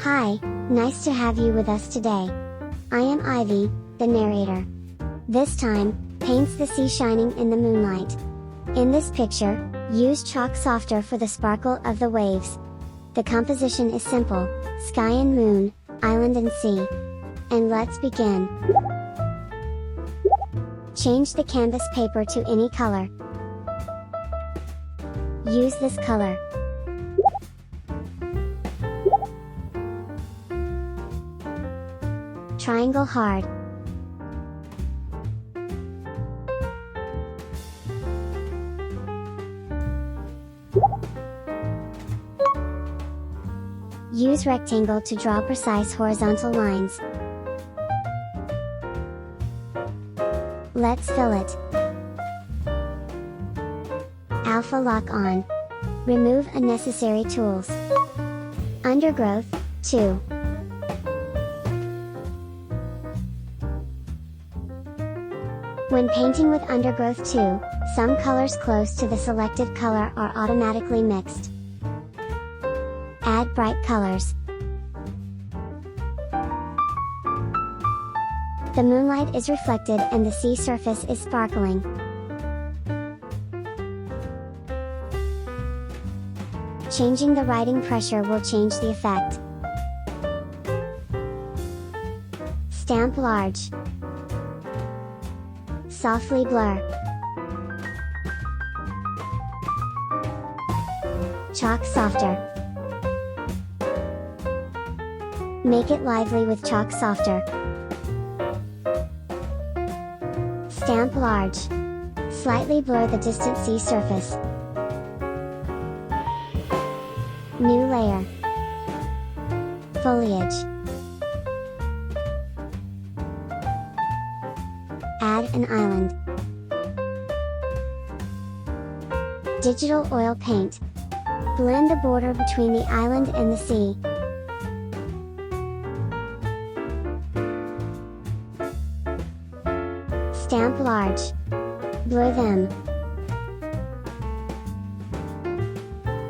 Hi, nice to have you with us today. I am Ivy, the narrator. This time, paints the sea shining in the moonlight. In this picture, use chalk softer for the sparkle of the waves. The composition is simple, sky and moon, island and sea. And let's begin. Change the canvas paper to any color. Use this color. Triangle hard. Use rectangle to draw precise horizontal lines. Let's fill it. Alpha lock on. Remove unnecessary tools. Undergrowth, 2. When painting with undergrowth 2, some colors close to the selected color are automatically mixed. Add bright colors. The moonlight is reflected and the sea surface is sparkling. Changing the writing pressure will change the effect. Stamp large. Softly blur. Chalk softer. Make it lively with chalk softer. Stamp large. Slightly blur the distant sea surface. New layer. Foliage. Add an island. Digital oil paint. Blend the border between the island and the sea. Stamp large. Blur them.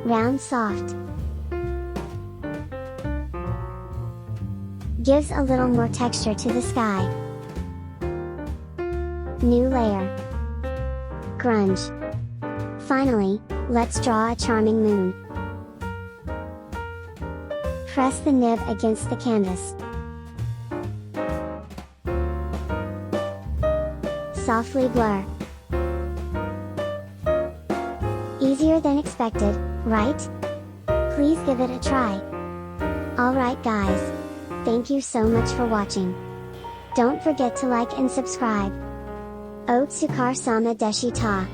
Round soft. Gives a little more texture to the sky. New layer. Grunge. Finally, let's draw a charming moon. Press the nib against the canvas. Softly blur. Easier than expected, right? Please give it a try. Alright guys. Thank you so much for watching. Don't forget to like and subscribe. Otsukar sama deshita.